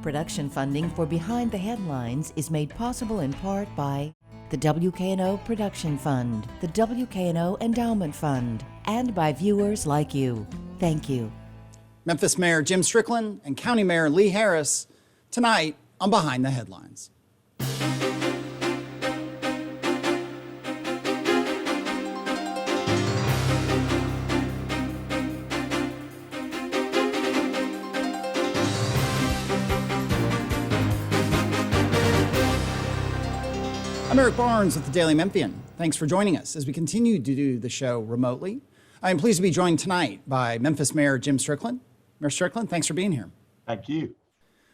Production funding for Behind the Headlines is made possible in part by the WKNO Production Fund, the WKNO Endowment Fund, and by viewers like you. Thank you. Memphis Mayor Jim Strickland and County Mayor Lee Harris tonight on Behind the Headlines. I'm Eric Barnes with the Daily Memphian. Thanks for joining us as we continue to do the show remotely. I am pleased to be joined tonight by Memphis Mayor Jim Strickland. Mayor Strickland, thanks for being here. Thank you.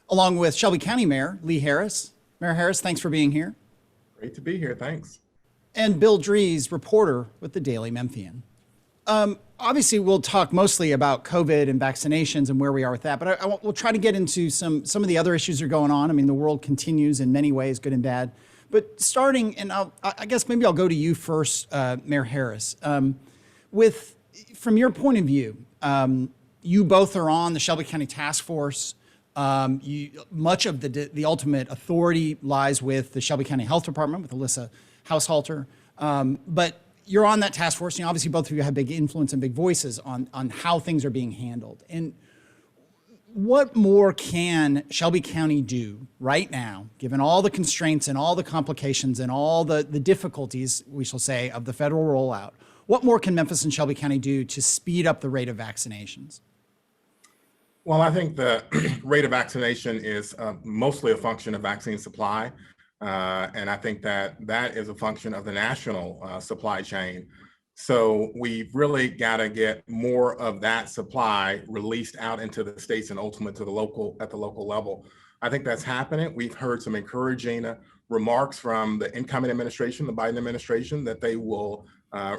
Along with Shelby County Mayor Lee Harris. Mayor Harris, thanks for being here. Great to be here, thanks. And Bill Dries, reporter with the Daily Memphian. Obviously, we'll talk mostly about COVID and vaccinations and where we are with that, but we'll try to get into some of the other issues that are going on. I mean, the world continues in many ways, good and bad. But starting, and I guess maybe I'll go to you first, Mayor Harris. From your point of view, you both are on the Shelby County Task Force. Much of the ultimate authority lies with the Shelby County Health Department with Alyssa Haushalter. But you're on that task force, and obviously both of you have big influence and big voices on how things are being handled. And what more can Shelby County do right now, given all the constraints and all the complications and all the difficulties, we shall say, of the federal rollout? What more can Memphis and Shelby County do to speed up the rate of vaccinations? Well, I think the rate of vaccination is mostly a function of vaccine supply. And I think that is a function of the national supply chain. So we've really got to get more of that supply released out into the states and ultimately at the local level. I think that's happening. We've heard some encouraging remarks from the incoming administration, the Biden administration, that they will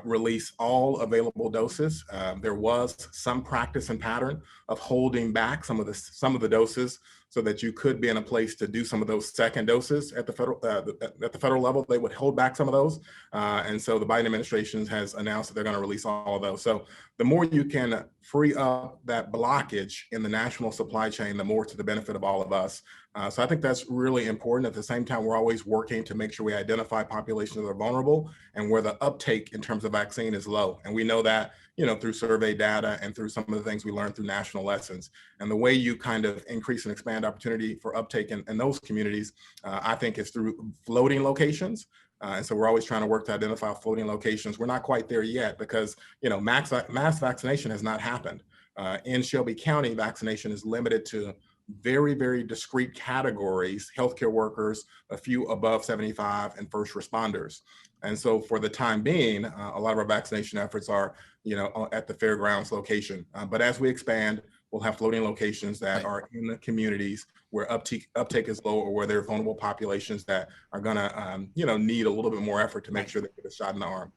release all available doses. There was some practice and pattern of holding back some of the doses so that you could be in a place to do some of those second doses at the federal level. They would hold back some of those. And so the Biden administration has announced that they're going to release all of those. So the more you can free up that blockage in the national supply chain, the more to the benefit of all of us. So I think that's really important. At the same time, we're always working to make sure we identify populations that are vulnerable and where the uptake in terms of vaccine is low. And we know that, through survey data and through some of the things we learned through national lessons. And the way you kind of increase and expand opportunity for uptake in those communities, I think is through floating locations. And so we're always trying to work to identify floating locations. We're not quite there yet because, mass vaccination has not happened. In Shelby County, vaccination is limited to very, very discrete categories: healthcare workers, a few above 75, and first responders. And so for the time being, a lot of our vaccination efforts are, at the fairgrounds location. But as we expand, we'll have floating locations that are in the communities where uptake is low or where there are vulnerable populations that are gonna, need a little bit more effort to make sure they get a shot in the arm.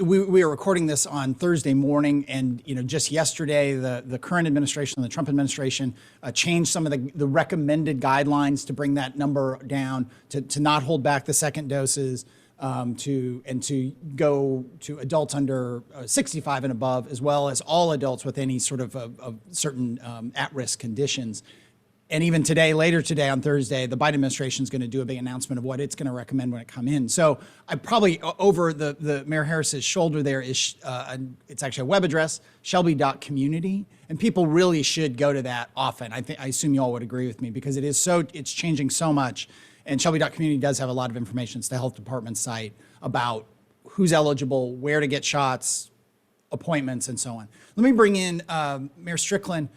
We are recording this on Thursday morning, and just yesterday, the current administration, the Trump administration, changed some of the recommended guidelines to bring that number down, to not hold back the second doses, to go to adults under 65 and above, as well as all adults with any sort of certain at-risk conditions. And even later today on Thursday, the Biden administration is going to do a big announcement of what it's going to recommend when it come in. So I probably, over the Mayor Harris's shoulder there is, it's actually a web address, shelby.community. And people really should go to that often. I assume you all would agree with me, because it's changing so much. And shelby.community does have a lot of information. It's the health department site about who's eligible, where to get shots, appointments, and so on. Let me bring in Mayor Strickland.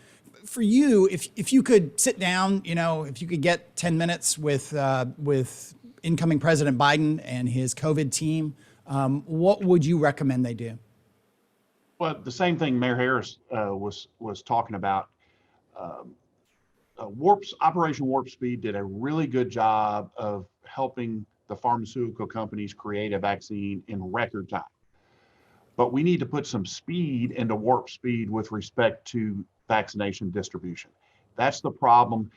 For you, if you could sit down, if you could get 10 minutes with incoming President Biden and his COVID team, what would you recommend they do? Well, the same thing Mayor Harris was talking about. Operation Warp Speed did a really good job of helping the pharmaceutical companies create a vaccine in record time. But we need to put some speed into Warp Speed with respect to vaccination distribution. That's the problem.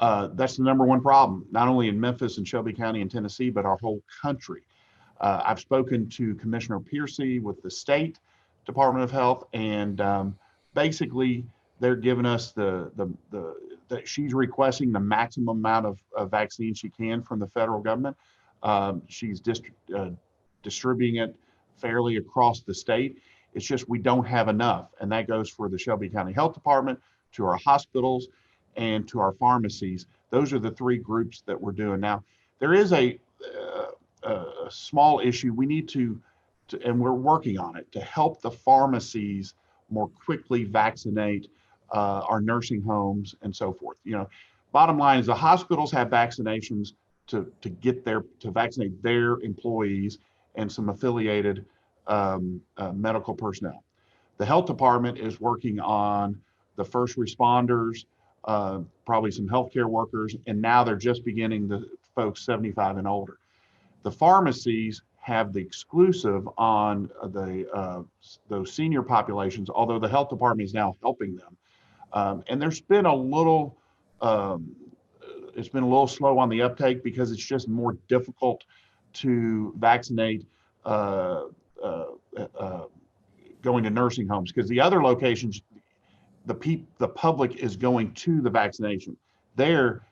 That's the number one problem, not only in Memphis and Shelby County and Tennessee, but our whole country. I've spoken to Commissioner Piercy with the state Department of Health, and basically they're giving us the that she's requesting the maximum amount of vaccine she can from the federal government. She's distributing it fairly across the state. It's just we don't have enough, and that goes for the Shelby County Health Department, to our hospitals, and to our pharmacies. Those are the three groups that we're doing now. There is a small issue we need to, and we're working on it, to help the pharmacies more quickly vaccinate our nursing homes and so forth. Bottom line is the hospitals have vaccinations to vaccinate their employees and some affiliated medical personnel. The health department is working on the first responders, probably some healthcare workers, and now they're just beginning the folks 75 and older. The pharmacies have the exclusive on those senior populations, although the health department is now helping them. And there's been it's been a little slow on the uptake because it's just more difficult to vaccinate going to nursing homes, because the other locations, the public is going to the vaccination. There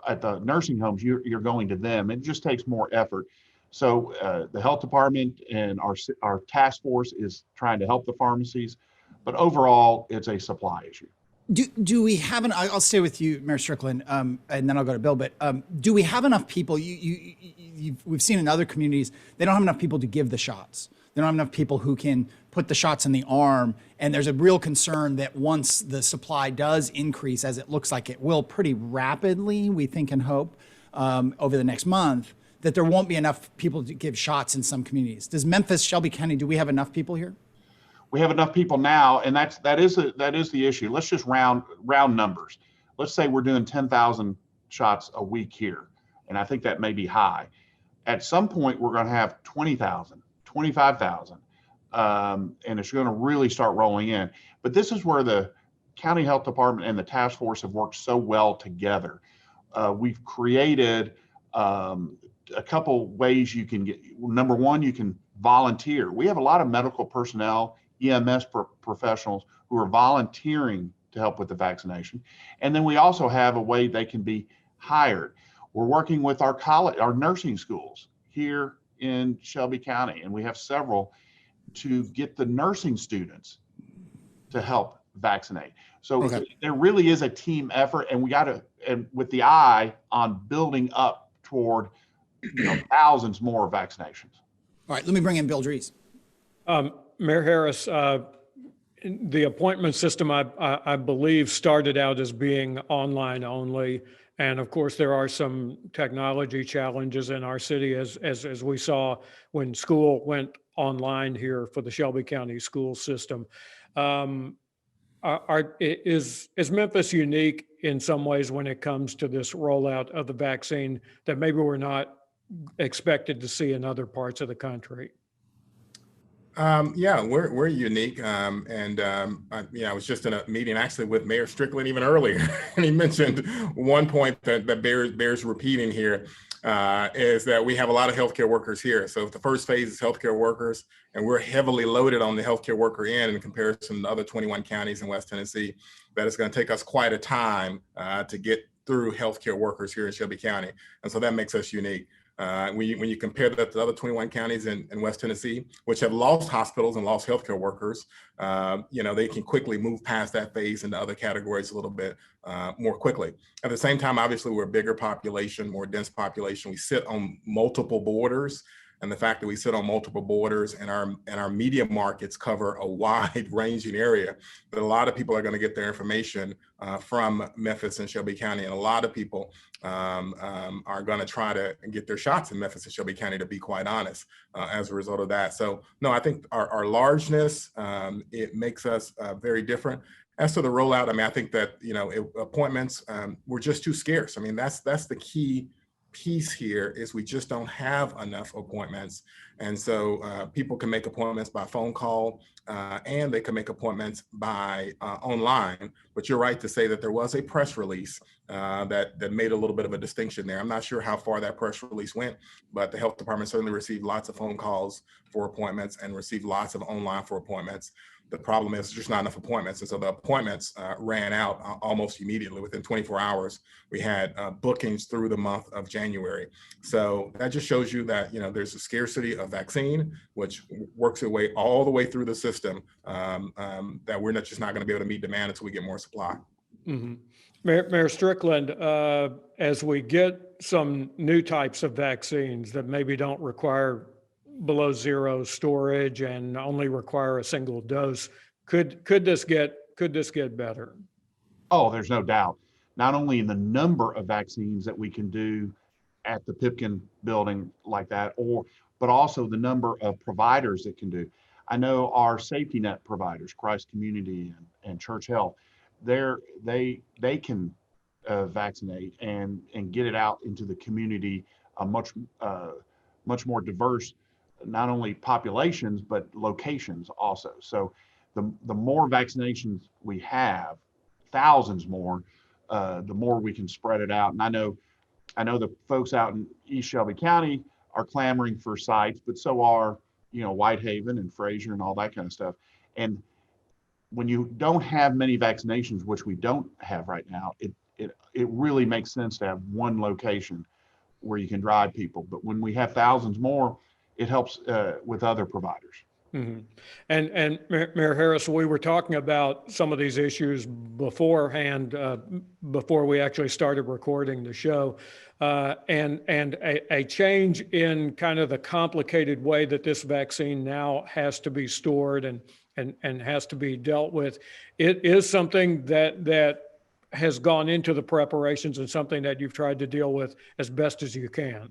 at the nursing homes, you're going to them. It just takes more effort. So the health department and our task force is trying to help the pharmacies, but overall it's a supply issue. Do we have I'll stay with you, Mayor Strickland, and then I'll go to Bill, but do we have enough people? We've seen in other communities, they don't have enough people to give the shots. They don't have enough people who can put the shots in the arm. And there's a real concern that once the supply does increase, as it looks like it will pretty rapidly, we think and hope, over the next month, that there won't be enough people to give shots in some communities. Does Memphis, Shelby County, do we have enough people here? We have enough people now, and that is the issue. Let's just round numbers. Let's say we're doing 10,000 shots a week here, and I think that may be high. At some point, we're going to have 20,000, 25,000, and it's going to really start rolling in. But this is where the county health department and the task force have worked so well together. We've created a couple ways you can get. Number one, you can volunteer. We have a lot of medical personnel, EMS professionals who are volunteering to help with the vaccination. And then we also have a way they can be hired. We're working with our nursing schools here in Shelby County, and we have several, to get the nursing students to help vaccinate. So there really is a team effort, and and with the eye on building up toward thousands more vaccinations. All right, let me bring in Bill Drees. Mayor Harris, the appointment system, I believe, started out as being online only. And of course, there are some technology challenges in our city, as we saw when school went online here for the Shelby County school system. Is Memphis unique in some ways when it comes to this rollout of the vaccine that maybe we're not expected to see in other parts of the country? Yeah, we're unique. I was just in a meeting actually with Mayor Strickland even earlier, and he mentioned one point that bears repeating here, is that we have a lot of healthcare workers here. So if the first phase is healthcare workers, and we're heavily loaded on the healthcare worker end in comparison to other 21 counties in West Tennessee, that it's going to take us quite a time to get through healthcare workers here in Shelby County. And so that makes us unique. When you compare that to the other 21 counties in West Tennessee, which have lost hospitals and lost healthcare workers, they can quickly move past that phase into other categories a little bit more quickly. At the same time, obviously, we're a bigger population, more dense population. We sit on multiple borders. And the fact that we sit on multiple borders and our media markets cover a wide ranging area, that a lot of people are going to get their information from Memphis and Shelby County. And a lot of people are going to try to get their shots in Memphis and Shelby County, to be quite honest, as a result of that. So no, I think our largeness, it makes us very different. As to the rollout, I think that, appointments were just too scarce. That's the key piece here, is we just don't have enough appointments. And so people can make appointments by phone call and they can make appointments by online. But you're right to say that there was a press release that made a little bit of a distinction there. I'm not sure how far that press release went, but the health department certainly received lots of phone calls for appointments and received lots of online for appointments. The problem is there's just not enough appointments. And so the appointments ran out almost immediately. Within 24 hours, we had bookings through the month of January. So that just shows you that, there's a scarcity of vaccine, which works its way all the way through the system, that we're just not going to be able to meet demand until we get more supply. Mm-hmm. Mayor Strickland, as we get some new types of vaccines that maybe don't require below zero storage and only require a single dose, could this get better? Oh, there's no doubt. Not only in the number of vaccines that we can do at the Pipkin building like that, but also the number of providers that can do. I know our safety net providers, Christ Community and Church Health, they can vaccinate and get it out into the community, a much more diverse, not only populations but locations also. So the more vaccinations we have, thousands more, the more we can spread it out. And I know the folks out in East Shelby County are clamoring for sites, but so are Whitehaven and Fraser and all that kind of stuff. And when you don't have many vaccinations, which we don't have right now, it really makes sense to have one location where you can drive people. But when we have thousands more, it helps with other providers. Mm-hmm. And Mayor Harris, we were talking about some of these issues beforehand, before we actually started recording the show, and a change in kind of the complicated way that this vaccine now has to be stored and has to be dealt with. It is something that has gone into the preparations and something that you've tried to deal with as best as you can.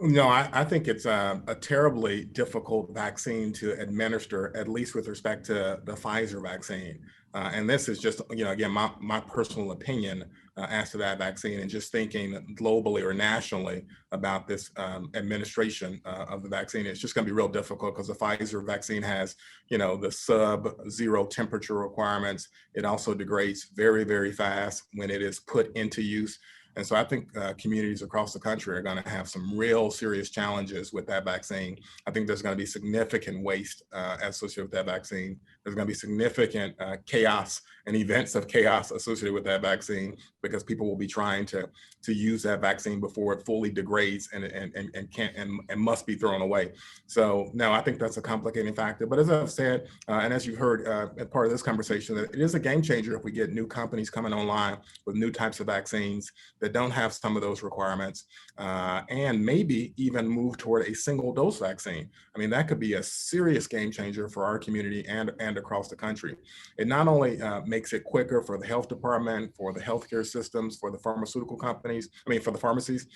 No, I think it's a terribly difficult vaccine to administer, at least with respect to the Pfizer vaccine. And this is just, again, my personal opinion as to that vaccine, and just thinking globally or nationally about this administration of the vaccine. It's just going to be real difficult because the Pfizer vaccine has, the sub-zero temperature requirements. It also degrades very, very fast when it is put into use. And so I think communities across the country are going to have some real serious challenges with that vaccine. I think there's going to be significant waste associated with that vaccine. There's going to be significant chaos and events of chaos associated with that vaccine, because people will be trying to use that vaccine before it fully degrades and can't and must be thrown away. So no, I think that's a complicating factor. But as I've said, and as you've heard as part of this conversation, that it is a game changer if we get new companies coming online with new types of vaccines that don't have some of those requirements, and maybe even move toward a single dose vaccine. I mean, that could be a serious game changer for our community and across the country. It not only makes it quicker for the health department, for the healthcare systems, for the pharmaceutical companies, for the pharmacies,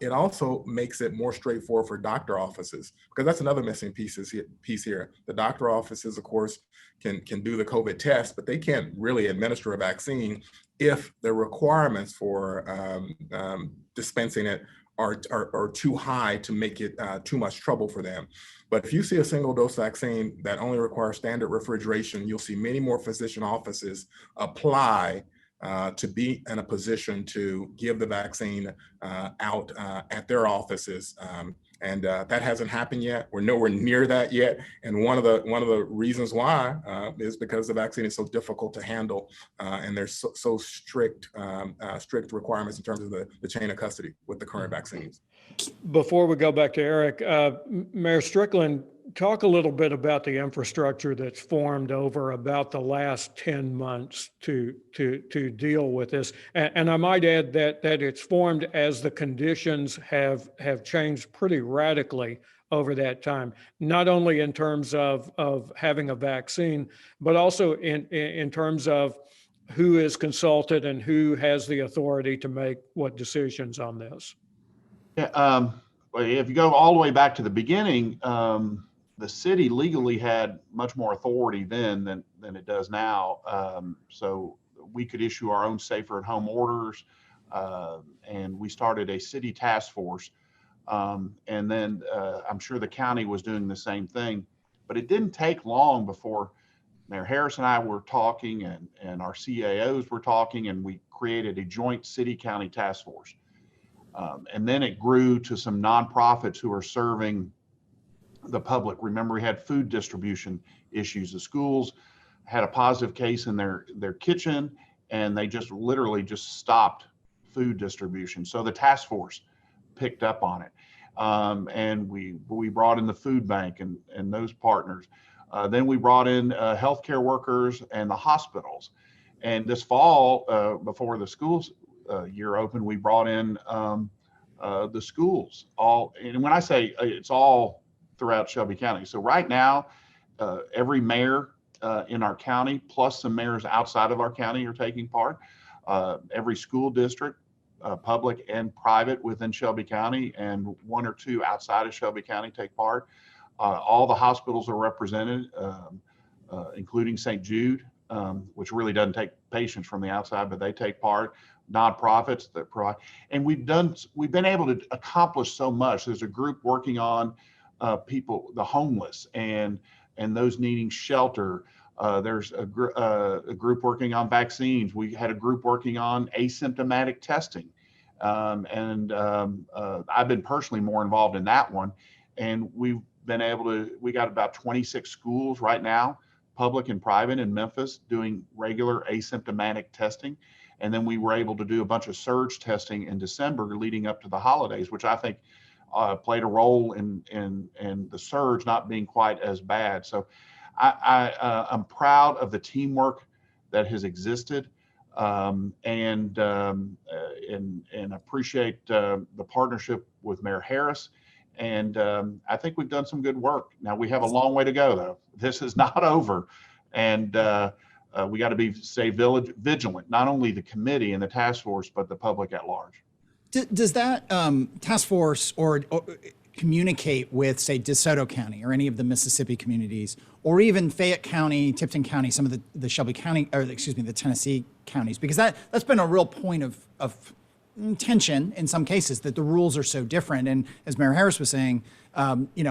it also makes it more straightforward for doctor offices, because that's another missing piece here. The doctor offices, of course, can do the COVID test, but they can't really administer a vaccine if the requirements for dispensing it are too high to make it too much trouble for them. But if you see a single dose vaccine that only requires standard refrigeration, you'll see many more physician offices apply to be in a position to give the vaccine out at their offices. And that hasn't happened yet. We're nowhere near that yet. And one of the reasons why is because the vaccine is so difficult to handle, and there's so strict requirements in terms of the chain of custody with the current vaccines. Before we go back to Eric, Mayor Strickland, talk a little bit about the infrastructure that's formed over about the last 10 months to deal with this. And I might add that it's formed as the conditions have changed pretty radically over that time, not only in terms of having a vaccine, but also in terms of who is consulted and who has the authority to make what decisions on this. Yeah, if you go all the way back to the beginning, the city legally had much more authority then than it does now. So we could issue our own safer at home orders, and we started a city task force. And then I'm sure the county was doing the same thing, but it didn't take long before Mayor Harris and I were talking, and our CAOs were talking, and we created a joint city-county task force. And then it grew to some nonprofits who are serving the public. Remember, we had food distribution issues. The schools had a positive case in their kitchen, and they just literally just stopped food distribution. So the task force picked up on it. And we brought in the food bank and those partners. Then we brought in healthcare workers and the hospitals. And this fall, before the schools year opened, we brought in the schools. All, and when I say it's all throughout Shelby County. So right now, every mayor in our county, plus some mayors outside of our county, are taking part. Every school district, public and private within Shelby County, and one or two outside of Shelby County take part. All the hospitals are represented, including St. Jude, which really doesn't take patients from the outside, but they take part. Nonprofits that provide, and we've been able to accomplish so much. There's a group working on people, the homeless, and those needing shelter. There's a group working on vaccines. We had a group working on asymptomatic testing. I've been personally more involved in that one. And we've been able to, we got about 26 schools right now, public and private in Memphis, doing regular asymptomatic testing. And then we were able to do a bunch of surge testing in December leading up to the holidays, which I think played a role in the surge not being quite as bad. So I'm proud of the teamwork that has existed, and appreciate the partnership with Mayor Harris. And I think we've done some good work. Now we have a long way to go, though. This is not over, and we got to stay vigilant. Not only the committee and the task force, but the public at large. Does that task force or communicate with, say, DeSoto County or any of the Mississippi communities, or even Fayette County, Tipton County, some of the Shelby County, or excuse me, the Tennessee counties? Because that's been a real point of tension in some cases, that the rules are so different. And as Mayor Harris was saying,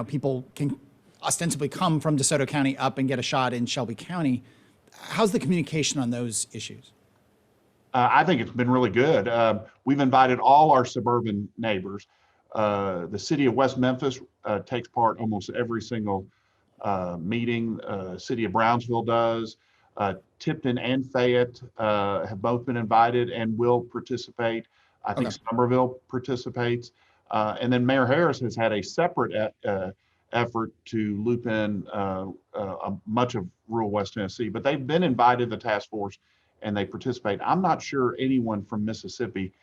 people can ostensibly come from DeSoto County up and get a shot in Shelby County. How's the communication on those issues? I think it's been really good. We've invited all our suburban neighbors. The city of West Memphis takes part almost every single meeting. City of Brownsville does. Tipton and Fayette have both been invited and will participate. I think Somerville participates. And then Mayor Harris has had a separate effort to loop in much of rural West Tennessee, but they've been invited to the task force and they participate. I'm not sure anyone from Mississippi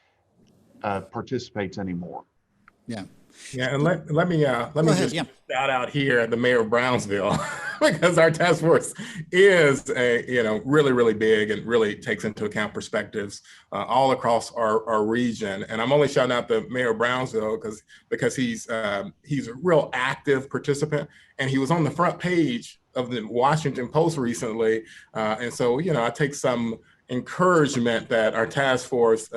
participates anymore. Yeah. Yeah, and let me just shout out here at the mayor of Brownsville because our task force is really, really big and really takes into account perspectives all across our region. And I'm only shouting out the mayor of Brownsville because he's a real active participant, and he was on the front page of the Washington Post recently. And so, I take some encouragement that our task force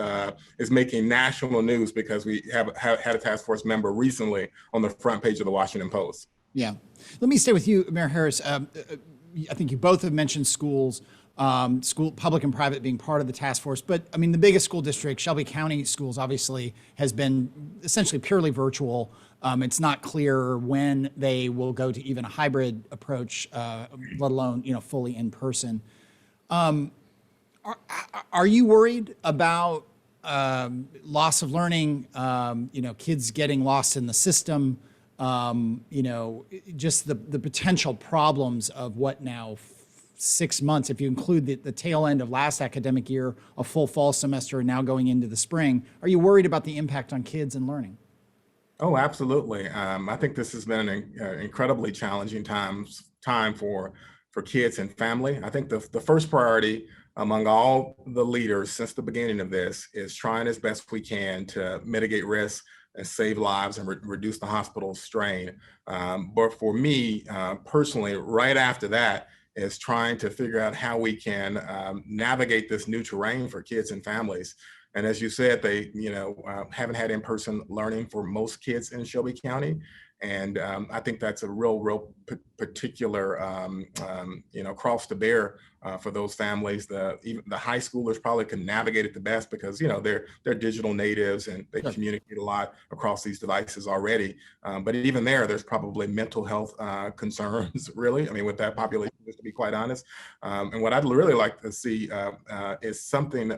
is making national news because we have had a task force member recently on the front page of the Washington Post. Yeah. Let me stay with you, Mayor Harris. I think you both have mentioned schools, school, public and private, being part of the task force. But I mean, the biggest school district, Shelby County Schools, obviously has been essentially purely virtual. It's not clear when they will go to even a hybrid approach, let alone, fully in person. Are you worried about loss of learning, kids getting lost in the system, just the potential problems of what now 6 months, if you include the tail end of last academic year, a full fall semester, and now going into the spring? Are you worried about the impact on kids and learning? Oh, absolutely. I think this has been an incredibly challenging time for kids and family. I think the first priority among all the leaders since the beginning of this is trying as best we can to mitigate risk and save lives and reduce the hospital strain. But for me personally, right after that is trying to figure out how we can navigate this new terrain for kids and families. And as you said, they haven't had in-person learning for most kids in Shelby County. And I think that's a real particular, cross to bear for those families. Even the high schoolers probably can navigate it the best because, they're digital natives and they communicate a lot across these devices already. But even there's probably mental health concerns, really. I mean, with that population, just to be quite honest. And what I'd really like to see is something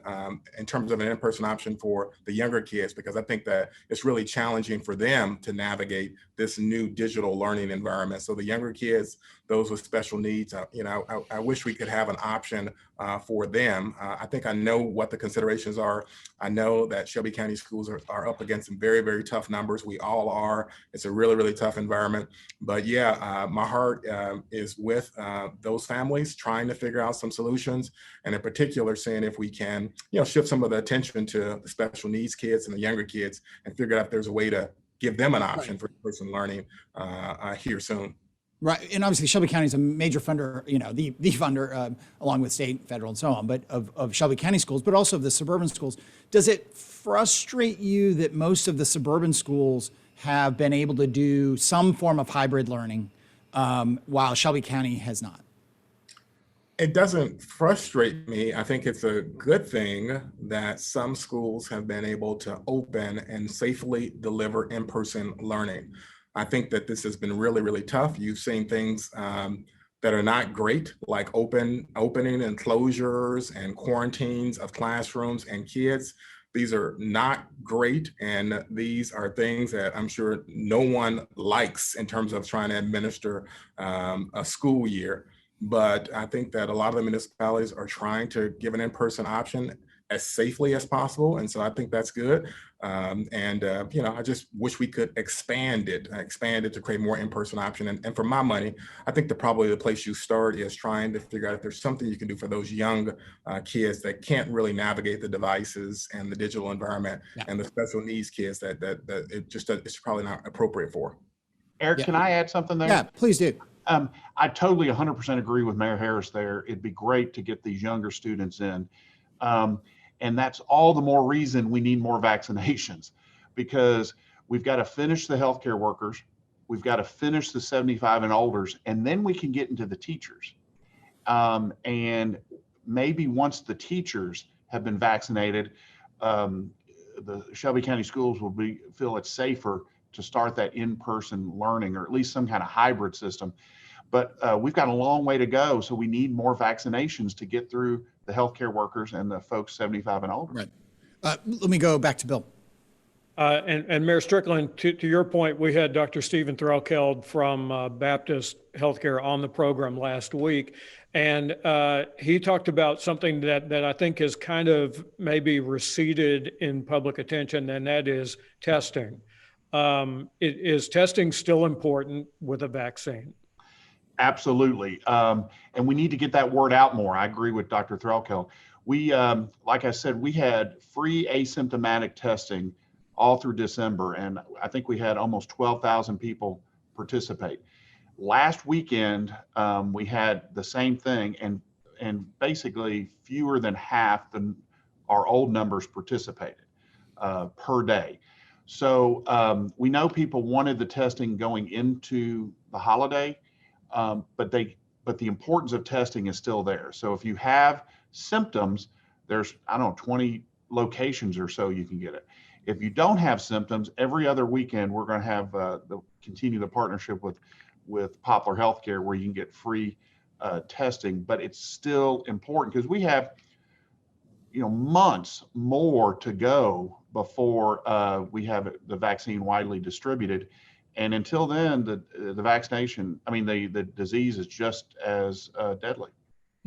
in terms of an in-person option for the younger kids, because I think that it's really challenging for them to navigate this new digital learning environment. So the younger kids, those with special needs, I wish we could have an option for them. I think I know what the considerations are. I know that Shelby County schools are up against some very, very tough numbers. We all are. It's a really, really tough environment. But my heart is with those families trying to figure out some solutions, and in particular, seeing if we can, shift some of the attention to the special needs kids and the younger kids and figure out if there's a way to give them an option for in-person learning here soon. Right, and obviously Shelby County is a major funder, the funder, along with state, federal, and so on, but of Shelby County schools, but also of the suburban schools. Does it frustrate you that most of the suburban schools have been able to do some form of hybrid learning, while Shelby County has not? It doesn't frustrate me. I think it's a good thing that some schools have been able to open and safely deliver in-person learning. I think that this has been really, really tough. You've seen things that are not great, like opening and closures and quarantines of classrooms and kids. These are not great, and these are things that I'm sure no one likes in terms of trying to administer a school year. But I think that a lot of the municipalities are trying to give an in-person option as safely as possible. And so I think that's good. I just wish we could expand it to create more in-person option. And for my money, I think probably the place you start is trying to figure out if there's something you can do for those young kids that can't really navigate the devices and the digital environment, and the special needs kids that it's probably not appropriate for. Eric, can I add something there? Yeah, please do. I totally 100% agree with Mayor Harris there. It'd be great to get these younger students in. And that's all the more reason we need more vaccinations, because we've got to finish the healthcare workers, we've got to finish the 75 and olders, and then we can get into the teachers. And maybe once the teachers have been vaccinated, the Shelby County schools will feel it's safer to start that in-person learning, or at least some kind of hybrid system. But we've got a long way to go, so we need more vaccinations to get through the healthcare workers and the folks 75 and older. Right. Let me go back to Bill. And Mayor Strickland, to your point, we had Dr. Stephen Threlkeld from Baptist Healthcare on the program last week, and he talked about something that I think has kind of maybe receded in public attention, and that is testing. Is testing still important with a vaccine? Absolutely. And we need to get that word out more. I agree with Dr. Threlkeld. We, like I said, we had free asymptomatic testing all through December, and I think we had almost 12,000 people participate. Last weekend, we had the same thing, and basically fewer than half our old numbers participated per day. So we know people wanted the testing going into the holiday, but the importance of testing is still there. So if you have symptoms, there's, 20 locations or so you can get it. If you don't have symptoms, every other weekend we're going to have continue the partnership with Poplar Healthcare, where you can get free testing. But it's still important because we have months more to go before we have the vaccine widely distributed. And until then, the disease is just as deadly.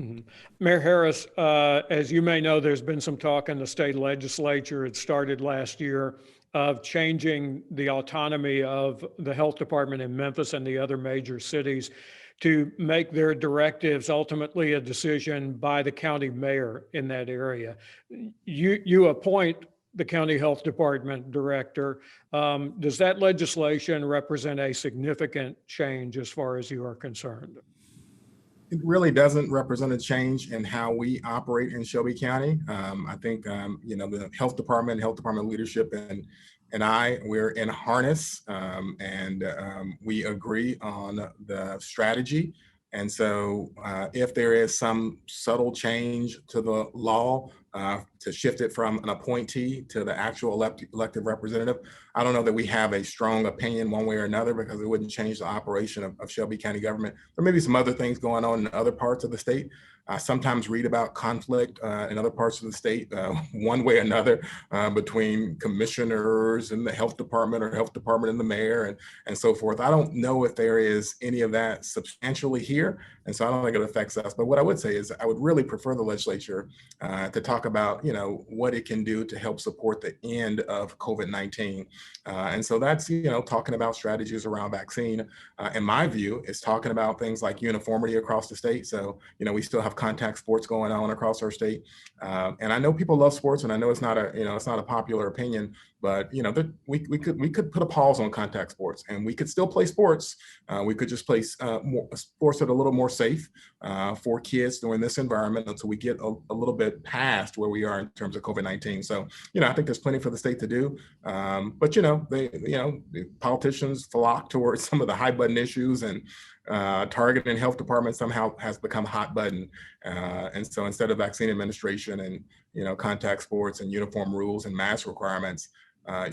Mm-hmm. Mayor Harris, as you may know, there's been some talk in the state legislature, it started last year, of changing the autonomy of the health department in Memphis and the other major cities to make their directives ultimately a decision by the county mayor in that area. You appoint the county health department director. Does that legislation represent a significant change as far as you are concerned? it really doesn't represent a change in how we operate in Shelby County. I think, the health department leadership we're in harness, and we agree on the strategy. And so if there is some subtle change to the law to shift it from an appointee to the actual elected representative, I don't know that we have a strong opinion one way or another, because it wouldn't change the operation of Shelby County government. There may be some other things going on in other parts of the state. I sometimes read about conflict in other parts of the state, one way or another, between commissioners and the health department, or health department and the mayor, and so forth. I don't know if there is any of that substantially here, and so I don't think it affects us. But what I would say is I would really prefer the legislature to talk about, what it can do to help support the end of COVID-19. And so that's, talking about strategies around vaccine. In my view, is talking about things like uniformity across the state. So, we still have contact sports going on across our state. And I know people love sports, and I know it's not a popular opinion, but we could put a pause on contact sports, and we could still play sports. We could just play more sports that are a little more safe for kids during this environment until we get a little bit past where we are in terms of COVID-19. So, I think there's plenty for the state to do. But the politicians flock towards some of the high button issues, and targeting health departments somehow has become hot button. And so instead of vaccine administration and, contact sports and uniform rules and mask requirements,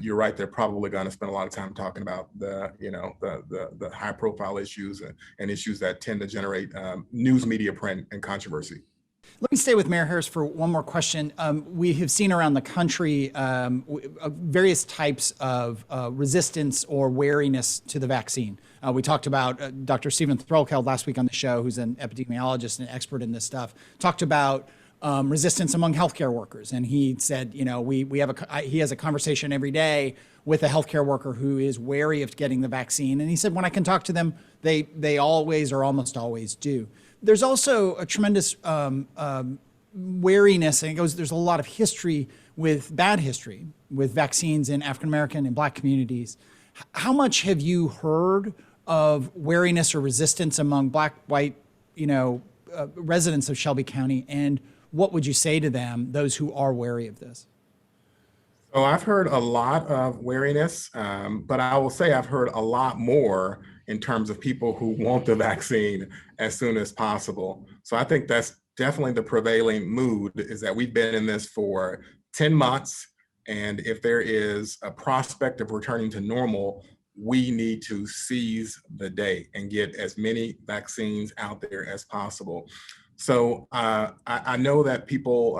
you're right, they're probably going to spend a lot of time talking about the high profile issues and issues that tend to generate news media print and controversy. Let me stay with Mayor Harris for one more question. We have seen around the country various types of resistance or wariness to the vaccine. We talked about Dr. Stephen Threlkeld last week on the show, who's an epidemiologist and expert in this stuff, talked about resistance among healthcare workers. And he said, he has a conversation every day with a healthcare worker who is wary of getting the vaccine. And he said, when I can talk to them, they always or almost always do. There's also a tremendous wariness, and there's a lot of history bad history with vaccines in African-American and Black communities. How much have you heard of wariness or resistance among Black, white, residents of Shelby County? And what would you say to them, those who are wary of this? So I've heard a lot of wariness, but I will say I've heard a lot more in terms of people who want the vaccine as soon as possible. So I think that's definitely the prevailing mood, is that we've been in this for 10 months. And if there is a prospect of returning to normal, we need to seize the day and get as many vaccines out there as possible. So I know that people,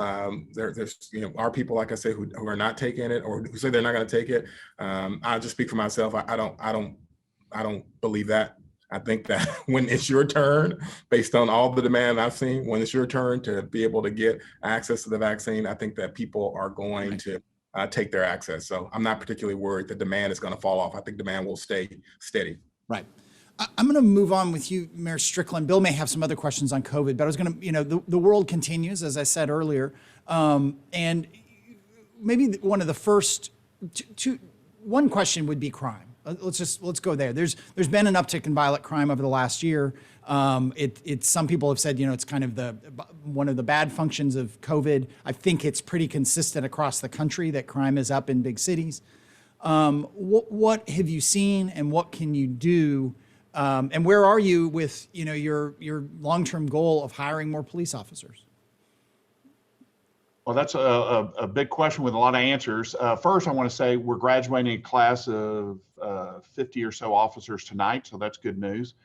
there's are people, like I say, who are not taking it, or who say they're not going to take it. I'll just speak for myself. I don't believe that. I think that when it's your turn, based on all the demand I've seen, when it's your turn to be able to get access to the vaccine, I think that people are going to take their access. So I'm not particularly worried that demand is going to fall off. I think demand will stay steady. Right. I'm going to move on with you, Mayor Strickland. Bill may have some other questions on COVID, but I was going to, the world continues, as I said earlier. And maybe one of the first one question would be crime. Let's go there. There's been an uptick in violent crime over the last year. It's some people have said, it's kind of one of the bad functions of COVID. I think it's pretty consistent across the country that crime is up in big cities. What have you seen, and what can you do? And where are you with, your long-term goal of hiring more police officers? Well, that's a big question with a lot of answers. First, I want to say we're graduating a class of 50 or so officers tonight, so that's good news.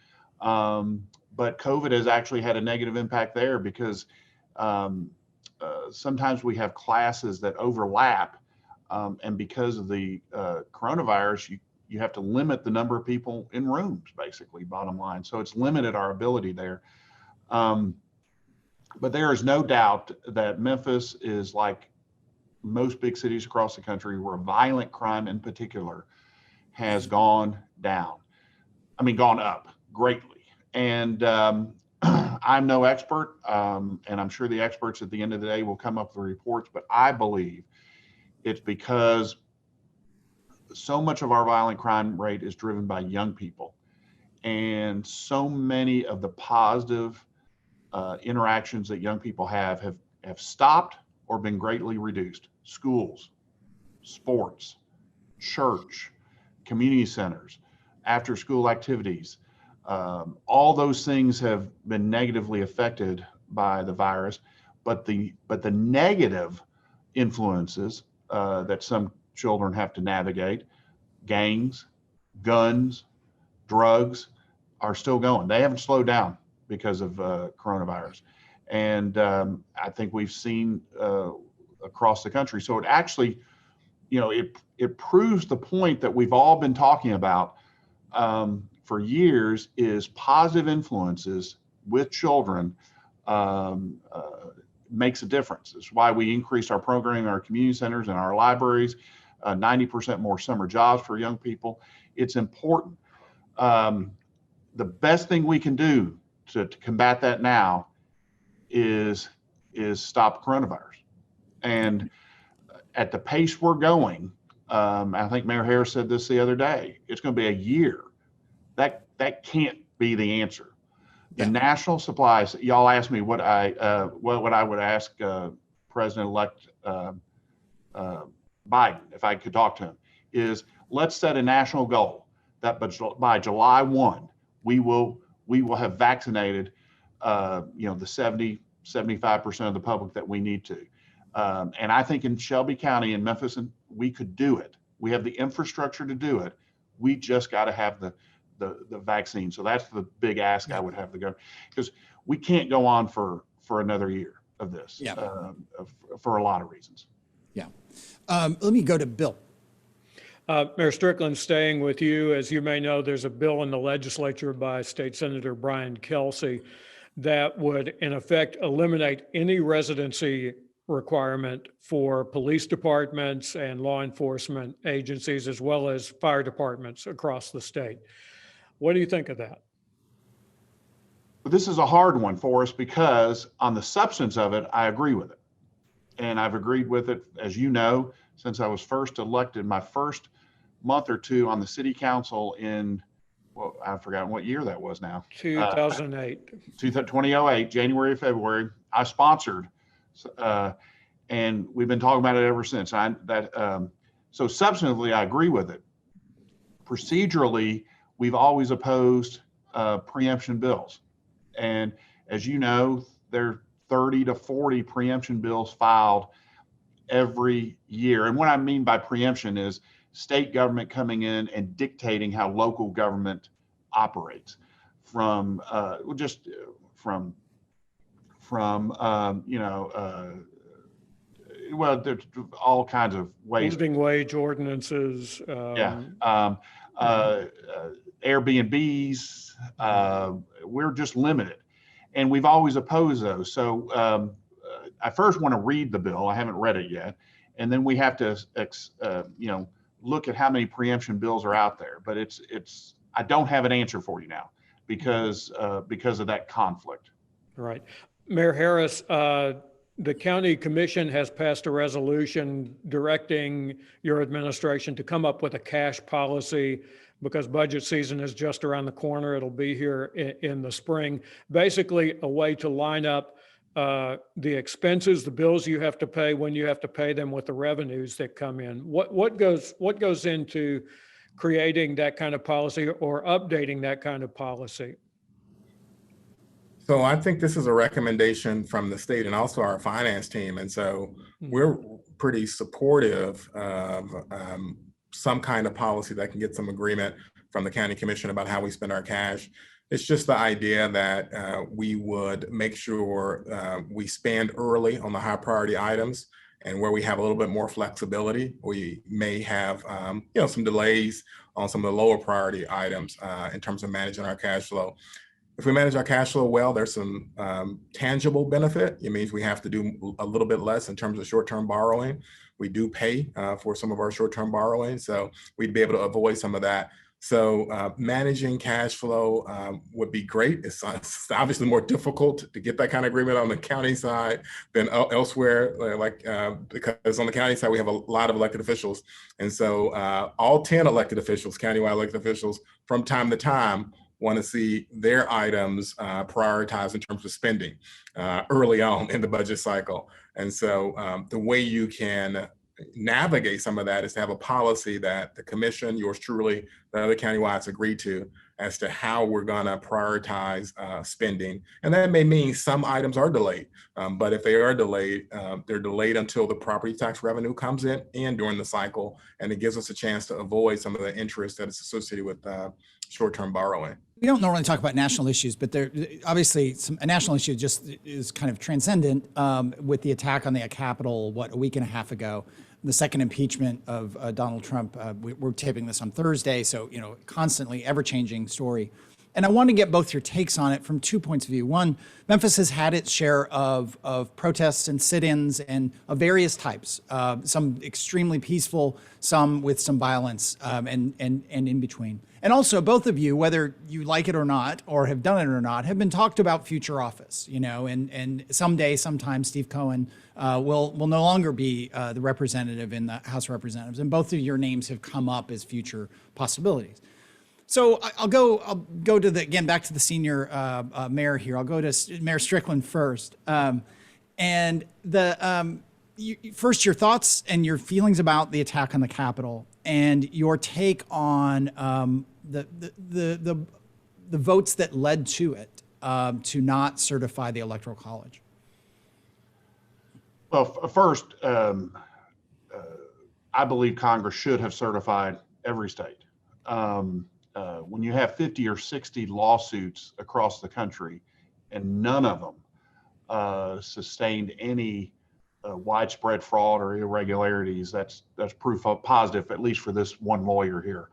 But COVID has actually had a negative impact there, because sometimes we have classes that overlap, and because of the coronavirus, you have to limit the number of people in rooms, basically, bottom line. So it's limited our ability there. But there is no doubt that Memphis is like most big cities across the country, where violent crime in particular has gone down. Gone up greatly. And I'm no expert, and I'm sure the experts at the end of the day will come up with reports, but I believe it's because so much of our violent crime rate is driven by young people. And so many of the positive interactions that young people have stopped or been greatly reduced. Schools, sports, church, community centers, after school activities, all those things have been negatively affected by the virus, but the negative influences that some children have to navigate, gangs, guns, drugs, are still going. They haven't slowed down because of coronavirus. And I think we've seen across the country. So it actually, it proves the point that we've all been talking about for years, is positive influences with children makes a difference. It's why we increased our programming in our community centers and our libraries, 90% more summer jobs for young people. It's important. The best thing we can do to combat that now is stop coronavirus. And at the pace we're going, I think Mayor Harris said this the other day, it's going to be a year. That can't be the answer. The national supplies, y'all asked me what I would ask President-elect Biden if I could talk to him, is let's set a national goal that by July 1, we will have vaccinated the 75% of the public that we need to. And I think in Shelby County and Memphis, we could do it. We have the infrastructure to do it. We just got to have the vaccine. So that's the big ask I would have to go, because we can't go on for another year of this for a lot of reasons. Yeah. Let me go to Bill. Mayor Strickland, staying with you, as you may know, there's a bill in the legislature by State Senator Brian Kelsey that would, in effect, eliminate any residency requirement for police departments and law enforcement agencies, as well as fire departments across the state. What do you think of that? This is a hard one for us because on the substance of it, I agree with it. And I've agreed with it, as you know, since I was first elected, my first month or two on the city council in, well, I've forgotten what year that was now. 2008. 2008, January, February, I sponsored, and we've been talking about it ever since. So substantively, I agree with it. Procedurally, we've always opposed preemption bills. And as you know, there are 30 to 40 preemption bills filed every year. And what I mean by preemption is state government coming in and dictating how local government operates from well, there's all kinds of ways. Living wage ordinances. Airbnbs, we're just limited. And we've always opposed those. So I first want to read the bill. I haven't read it yet. And then we have to, look at how many preemption bills are out there. But I don't have an answer for you now because of that conflict. Right. Mayor Harris, the county commission has passed a resolution directing your administration to come up with a cash policy because budget season is just around the corner. It'll be here in the spring. Basically, a way to line up the expenses, the bills you have to pay when you have to pay them with the revenues that come in. What goes into creating that kind of policy or updating that kind of policy? So I think this is a recommendation from the state and also our finance team. And so we're pretty supportive of some kind of policy that can get some agreement from the county commission about how we spend our cash. It's just the idea that we would make sure we spend early on the high priority items, and where we have a little bit more flexibility, we may have some delays on some of the lower priority items in terms of managing our cash flow. If we manage our cash flow well, there's some tangible benefit. It means we have to do a little bit less in terms of short-term borrowing. We do pay for some of our short-term borrowing, so we'd be able to avoid some of that. So managing cash flow would be great. It's obviously more difficult to get that kind of agreement on the county side than elsewhere, because on the county side, we have a lot of elected officials. And so all 10 elected officials, countywide elected officials, from time to time, want to see their items prioritized in terms of spending early on in the budget cycle. And so the way you can navigate some of that is to have a policy that the commission, yours truly, the other countywides agree to as to how we're going to prioritize spending. And that may mean some items are delayed, but if they are delayed, they're delayed until the property tax revenue comes in during the cycle, and it gives us a chance to avoid some of the interest that is associated with short-term borrowing. We don't normally talk about national issues, but there obviously a national issue just is kind of transcendent with the attack on the Capitol, a week and a half ago. The second impeachment of Donald Trump. We're taping this on Thursday, so constantly ever-changing story. And I want to get both your takes on it from 2 points of view. One, Memphis has had its share of protests and sit-ins and of various types. Some extremely peaceful, some with some violence, and in between. And also, both of you, whether you like it or not, or have done it or not, have been talked about future office. And sometime, Steve Cohen will no longer be the representative in the House of Representatives, and both of your names have come up as future possibilities. So I'll go to back to the senior mayor here. I'll go to Mayor Strickland first, and first your thoughts and your feelings about the attack on the Capitol, and your take on the votes that led to it to not certify the Electoral College. Well, first, I believe Congress should have certified every state. When you have 50 or 60 lawsuits across the country and none of them sustained any widespread fraud or irregularities, that's proof of positive, at least for this one lawyer here.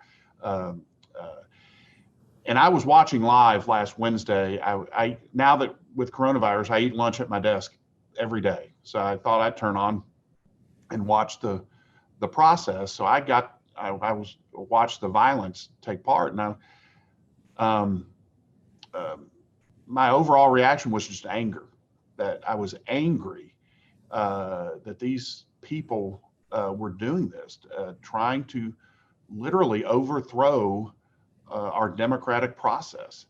And I was watching live last Wednesday. I now that with coronavirus, I eat lunch at my desk every day. So I thought I'd turn on and watch the process. So I watched the violence take part. Now, my overall reaction was just anger. That I was angry that these people were doing this, trying to literally overthrow our democratic process.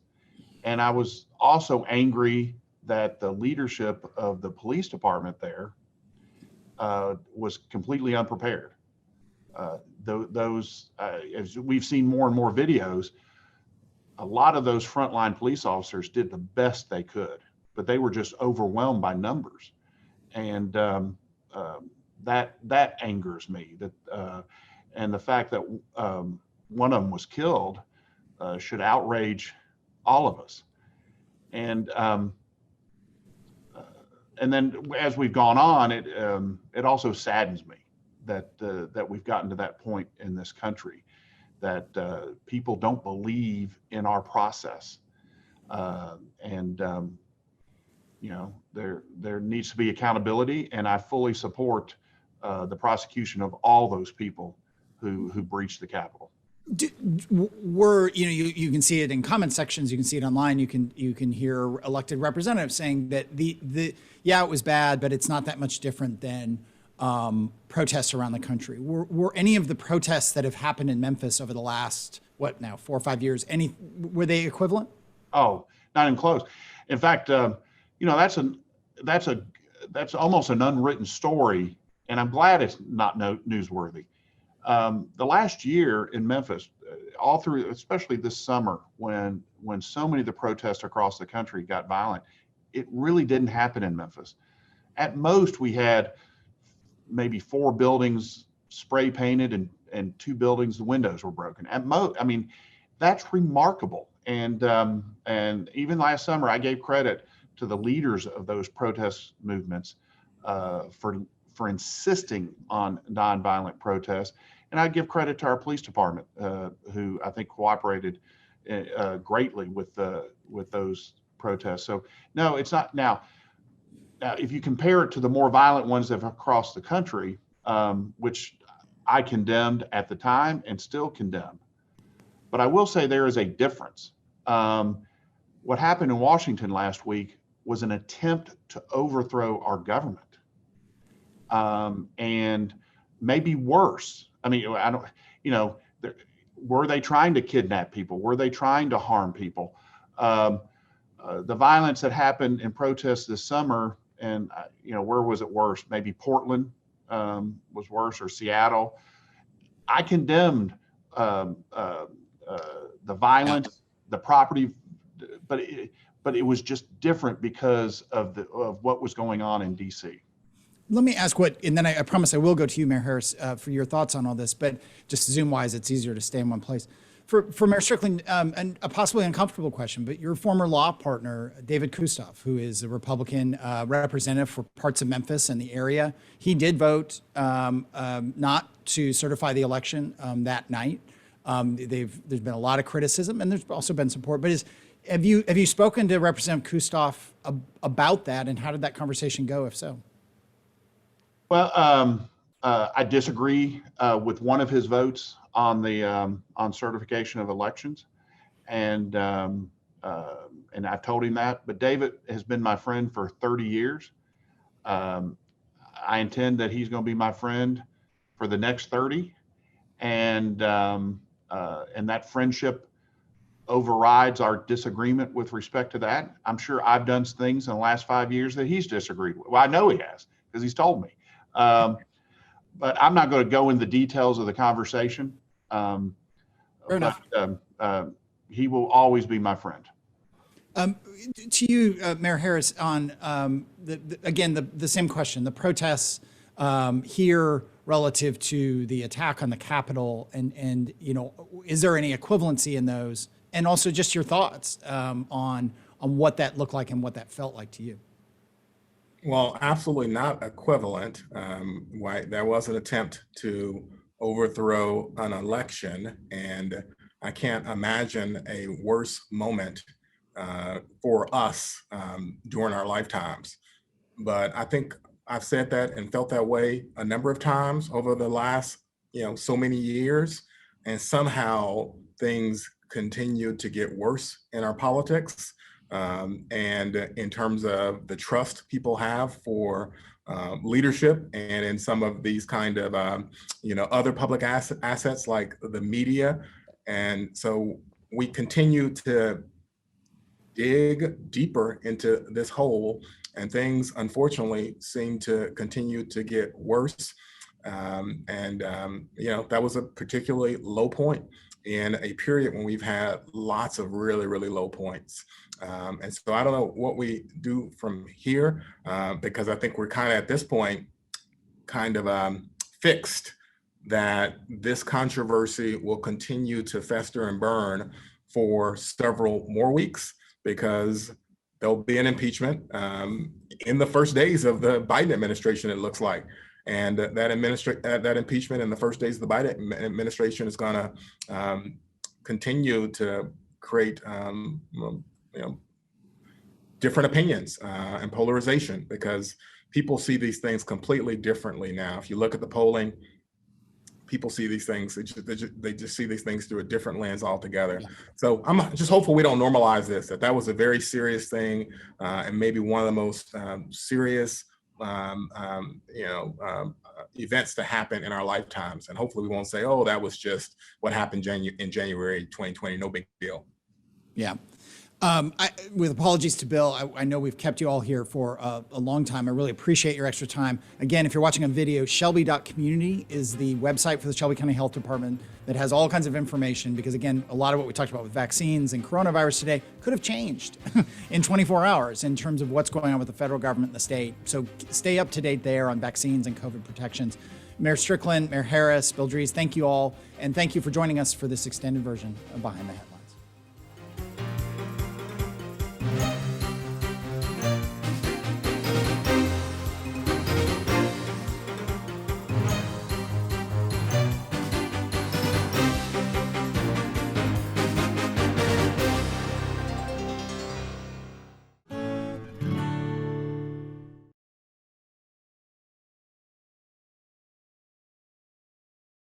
And I was also angry that the leadership of the police department there was completely unprepared. As we've seen more and more videos, a lot of those frontline police officers did the best they could, but they were just overwhelmed by numbers, and that angers me. And the fact that one of them was killed should outrage all of us. And then as we've gone on, it also saddens me that we've gotten to that point in this country, that people don't believe in our process, and there needs to be accountability, and I fully support the prosecution of all those people who breached the Capitol. You can see it in comment sections, you can see it online, you can hear elected representatives saying that it was bad, but it's not that much different than protests around the country. Were any of the protests that have happened in Memphis over the last 4 or 5 years, were they equivalent? Oh, not even close. In fact, that's almost an unwritten story, and I'm glad it's not newsworthy. The last year in Memphis, all through, especially this summer, when so many of the protests across the country got violent, it really didn't happen in Memphis. At most, we had maybe 4 buildings spray painted and 2 buildings, the windows were broken. At most, I mean, that's remarkable. And even last summer, I gave credit to the leaders of those protest movements for insisting on nonviolent protests. And I give credit to our police department, who I think cooperated greatly with those protests. So no, it's not. Now, if you compare it to the more violent ones that have crossed the country, which I condemned at the time and still condemn, but I will say there is a difference. What happened in Washington last week was an attempt to overthrow our government. And maybe worse. I mean, were they trying to kidnap people? Were they trying to harm people? The violence that happened in protests this summer, and where was it worse? Maybe Portland was worse, or Seattle. I condemned the violence, the property, but it was just different because of what was going on in DC. Let me ask and then I promise I will go to you, Mayor Harris, for your thoughts on all this, but just Zoom-wise, it's easier to stay in one place. For Mayor Strickland, and a possibly uncomfortable question, but your former law partner, David Kustoff, who is a Republican representative for parts of Memphis and the area, he did vote not to certify the election that night. There's been a lot of criticism, and there's also been support. But have you spoken to Representative Kustoff about that, and how did that conversation go, if so? Well, I disagree with one of his votes on the on certification of elections, and I've told him that. But David has been my friend for 30 years. I intend that he's going to be my friend for the next 30, and that friendship overrides our disagreement with respect to that. I'm sure I've done things in the last 5 years that he's disagreed with. Well, I know he has, because he's told me. But I'm not going to go into the details of the conversation. Fair enough. He will always be my friend. To you, Mayor Harris, on the same question, the protests here relative to the attack on the Capitol, and is there any equivalency in those? And also just your thoughts on what that looked like and what that felt like to you. Well, absolutely not equivalent. There was an attempt to overthrow an election, and I can't imagine a worse moment for us during our lifetimes. But I think I've said that and felt that way a number of times over the last, so many years, and somehow things continue to get worse in our politics. And in terms of the trust people have for leadership, and in some of these kind of, other public assets like the media. And so we continue to dig deeper into this hole, and things unfortunately seem to continue to get worse. That was a particularly low point in a period when we've had lots of really, really low points. And so I don't know what we do from here, because I think we're kind of at this point fixed that this controversy will continue to fester and burn for several more weeks, because there'll be an impeachment in the first days of the Biden administration, it looks like. And that impeachment in the first days of the Biden administration is going to continue to create different opinions and polarization, because people see these things completely differently now. If you look at the polling, people see these things, they just see these things through a different lens altogether. Yeah. So I'm just hopeful we don't normalize this, that was a very serious thing, and maybe one of the most serious events to happen in our lifetimes. And hopefully we won't say, oh, that was just what happened in January 2020, no big deal. Yeah. With apologies to Bill, I know we've kept you all here for a long time. I really appreciate your extra time. Again, if you're watching on video, shelby.community is the website for the Shelby County Health Department that has all kinds of information, because again, a lot of what we talked about with vaccines and coronavirus today could have changed in 24 hours in terms of what's going on with the federal government and the state. So stay up to date there on vaccines and COVID protections. Mayor Strickland, Mayor Harris, Bill Drees, thank you all. And thank you for joining us for this extended version of Behind the Headlines.